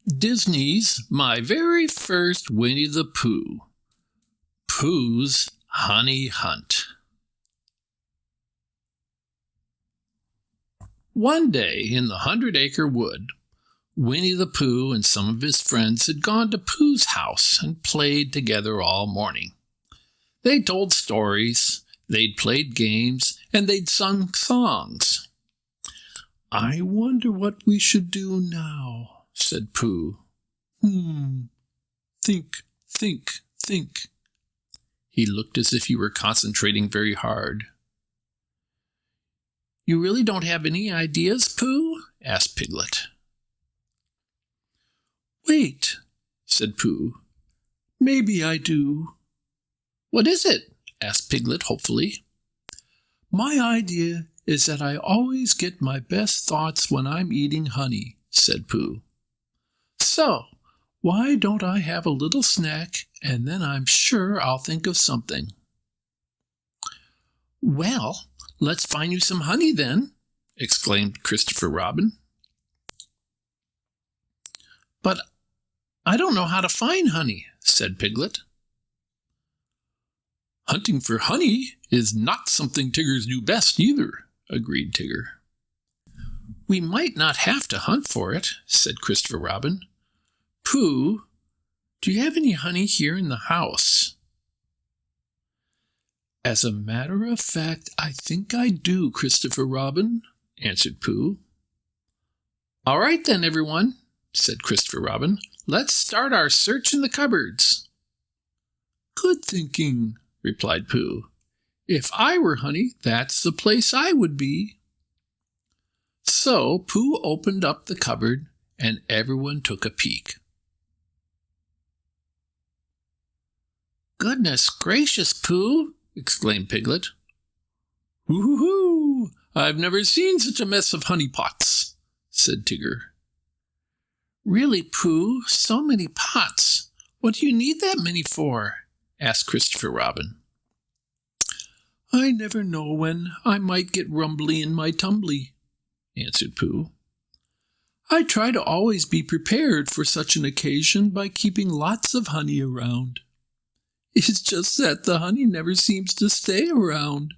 Disney's My Very First Winnie the Pooh. Pooh's Honey Hunt. One day in the 100-acre wood, Winnie the Pooh and some of his friends had gone to Pooh's house and played together all morning. They told stories, they'd played games, and they'd sung songs. "I wonder what we should do now," said Pooh. Think. He looked as if he were concentrating very hard. "You really don't have any ideas, Pooh?" asked Piglet. "Wait," said Pooh. "Maybe I do." "What is it?" asked Piglet hopefully. "My idea is that I always get my best thoughts when I'm eating honey," said Pooh. "So, why don't I have a little snack, and then I'm sure I'll think of something." "Well, let's find you some honey then," exclaimed Christopher Robin. "But I don't know how to find honey," said Piglet. "Hunting for honey is not something Tiggers do best either," agreed Tigger. "We might not have to hunt for it," said Christopher Robin. "Pooh, do you have any honey here in the house?" "As a matter of fact, I think I do, Christopher Robin," answered Pooh. "All right then, everyone," said Christopher Robin. "Let's start our search in the cupboards." "Good thinking," replied Pooh. "If I were honey, that's the place I would be." So Pooh opened up the cupboard, and everyone took a peek. "Goodness gracious, Pooh!" exclaimed Piglet. "Hoo-hoo-hoo! I've never seen such a mess of honey pots," said Tigger. "Really, Pooh, so many pots. What do you need that many for?" asked Christopher Robin. "I never know when I might get rumbly in my tumbly," answered Pooh. "I try to always be prepared for such an occasion by keeping lots of honey around. It's just that the honey never seems to stay around."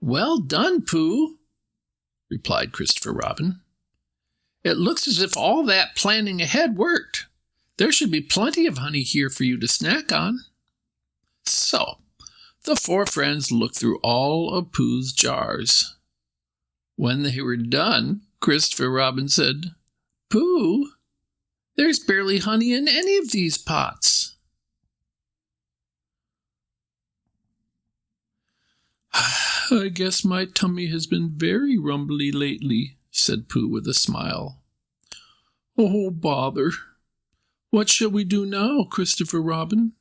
"Well done, Pooh," replied Christopher Robin. "It looks as if all that planning ahead worked. There should be plenty of honey here for you to snack on." So, the four friends looked through all of Pooh's jars. When they were done, Christopher Robin said, "Pooh, there's barely honey in any of these pots." "I guess my tummy has been very rumbly lately," said Pooh with a smile. "Oh, bother. What shall we do now, Christopher Robin?"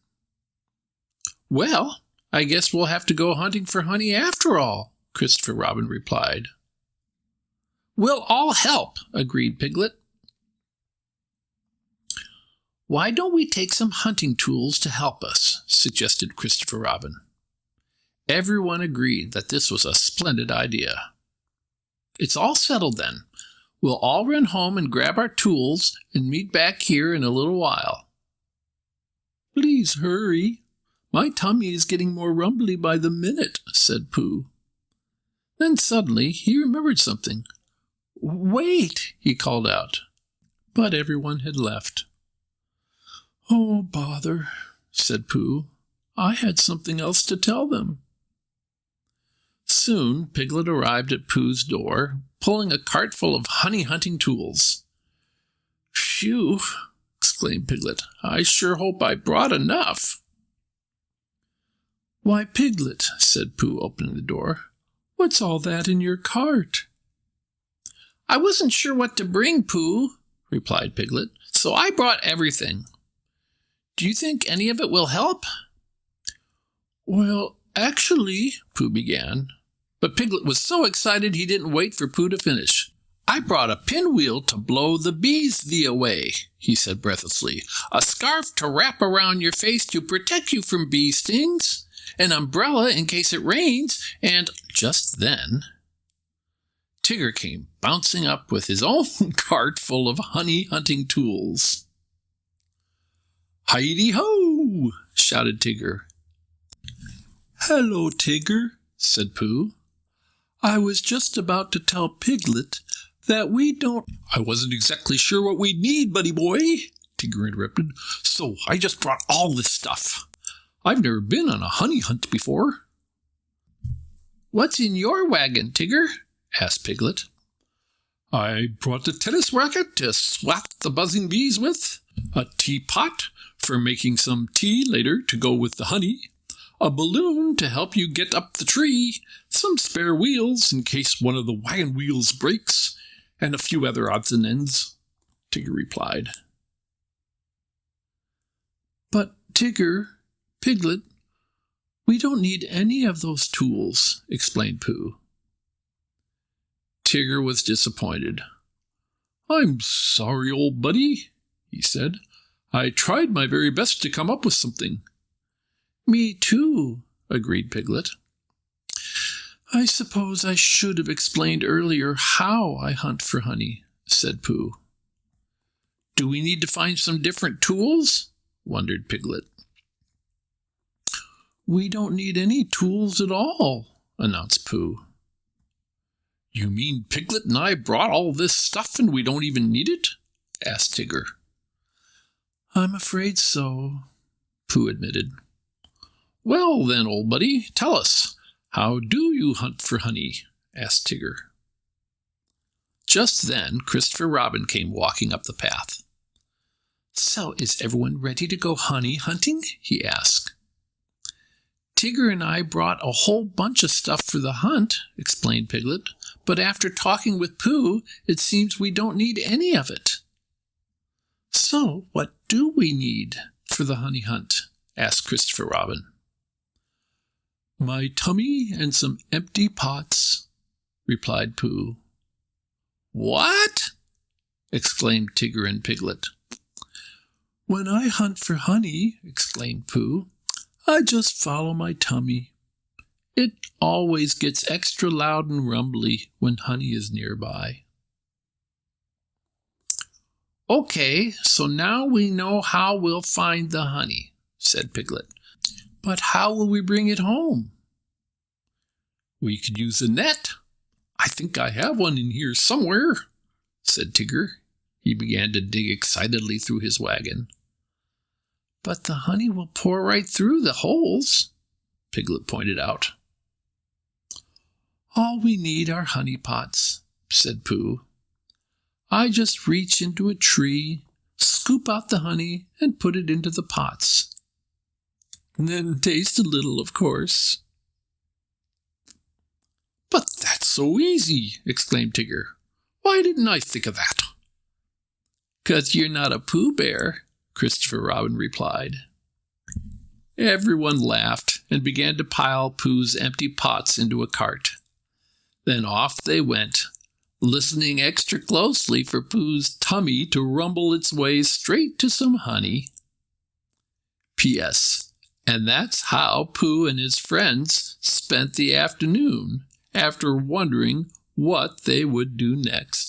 "Well, I guess we'll have to go hunting for honey after all," Christopher Robin replied. "We'll all help," agreed Piglet. "Why don't we take some hunting tools to help us?" suggested Christopher Robin. Everyone agreed that this was a splendid idea. "It's all settled then. We'll all run home and grab our tools and meet back here in a little while." "Please hurry. My tummy is getting more rumbly by the minute," said Pooh. Then suddenly he remembered something. "Wait," he called out. But everyone had left. "Oh, bother," said Pooh. "I had something else to tell them." Soon Piglet arrived at Pooh's door, pulling a cart full of honey-hunting tools. "Phew!" exclaimed Piglet. "I sure hope I brought enough." "Why, Piglet," said Pooh, opening the door, "what's all that in your cart?" "I wasn't sure what to bring, Pooh," replied Piglet, "so I brought everything. Do you think any of it will help?" "Well, actually," Pooh began. But Piglet was so excited he didn't wait for Pooh to finish. "I brought a pinwheel to blow the bees away," he said breathlessly. "A scarf to wrap around your face to protect you from bee stings. An umbrella in case it rains, and," just then, Tigger came bouncing up with his own cart full of honey hunting tools. "Heidi-ho!" shouted Tigger. "Hello, Tigger," said Pooh. "I was just about to tell Piglet that we don't—" "I wasn't exactly sure what we'd need, buddy boy," Tigger interrupted, "so I just brought all this stuff. I've never been on a honey hunt before." "What's in your wagon, Tigger?" asked Piglet. "I brought a tennis racket to swat the buzzing bees with, a teapot for making some tea later to go with the honey, a balloon to help you get up the tree, some spare wheels in case one of the wagon wheels breaks, and a few other odds and ends," Tigger replied. "But, Tigger, Piglet, we don't need any of those tools," explained Pooh. Tigger was disappointed. "I'm sorry, old buddy," he said. "I tried my very best to come up with something." "Me too," agreed Piglet. "I suppose I should have explained earlier how I hunt for honey," said Pooh. "Do we need to find some different tools?" wondered Piglet. "We don't need any tools at all," announced Pooh. "You mean Piglet and I brought all this stuff and we don't even need it?" asked Tigger. "I'm afraid so," Pooh admitted. "Well then, old buddy, tell us, how do you hunt for honey?" asked Tigger. Just then, Christopher Robin came walking up the path. "So is everyone ready to go honey hunting?" he asked. "Tigger and I brought a whole bunch of stuff for the hunt," explained Piglet, "but after talking with Pooh, it seems we don't need any of it." "So what do we need for the honey hunt?" asked Christopher Robin. "My tummy and some empty pots," replied Pooh. "What?" exclaimed Tigger and Piglet. "When I hunt for honey," exclaimed Pooh, "I just follow my tummy. It always gets extra loud and rumbly when honey is nearby." "Okay, so now we know how we'll find the honey," said Piglet. "But how will we bring it home?" "We could use a net. I think I have one in here somewhere," said Tigger. He began to dig excitedly through his wagon. "But the honey will pour right through the holes," Piglet pointed out. "All we need are honey pots," said Pooh. "I just reach into a tree, scoop out the honey, and put it into the pots. And then taste a little, of course." "But that's so easy," exclaimed Tigger. "Why didn't I think of that?" "'Cause you're not a Pooh Bear," Christopher Robin replied. Everyone laughed and began to pile Pooh's empty pots into a cart. Then off they went, listening extra closely for Pooh's tummy to rumble its way straight to some honey. P.S. And that's how Pooh and his friends spent the afternoon, after wondering what they would do next.